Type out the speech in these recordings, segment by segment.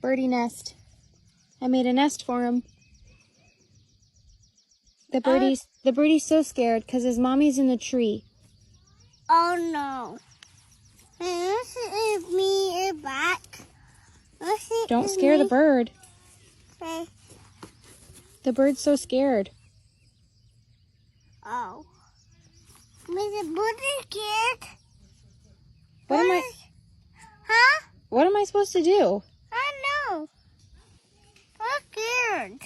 birdie nest. I made a nest for him. The birdie's so scared because his mommy's in the tree. Oh no. Listen me back. Don't scare the bird. Okay. The bird's so scared. Oh. Is the bird scared? What am I supposed to do? I know. I'm scared.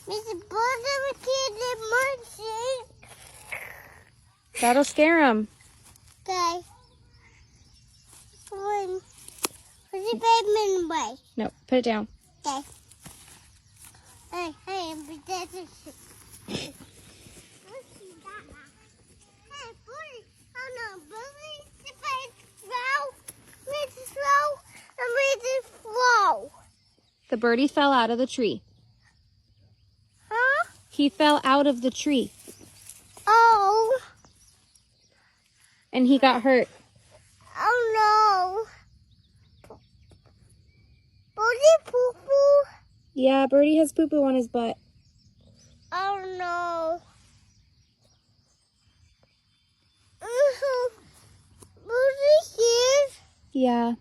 Is the bird scared the monkey? That'll scare him. Okay. One. Put the baby away. No, put it down. Okay. Hey, but that's a Hey, Bully. Oh no, Bully. The baby throw. Let's throw. And let's throw. The birdie fell out of the tree. Huh? He fell out of the tree. Oh. And he got hurt. Oh no. Birdie poo-poo. Yeah, Birdie has poo-poo on his butt. Oh no. Birdie scared. Yeah.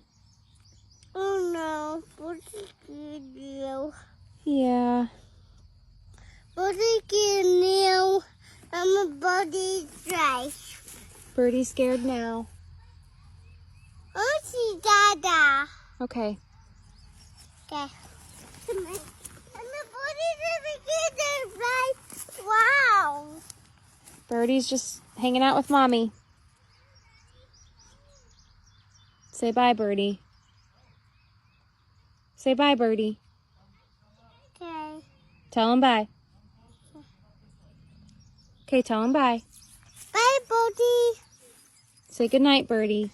Oh no. Birdie scared you. Yeah. Birdie scared now. I'm a birdie dry. Birdie's scared now. Oh, see Dada. Okay. Okay. And the birdie doesn't get there, right? Wow. Birdie's just hanging out with Mommy. Say bye, Birdie. Say bye, Birdie. Okay. Tell him bye. Okay, tell him bye. Bye, Birdie. Say goodnight, Birdie.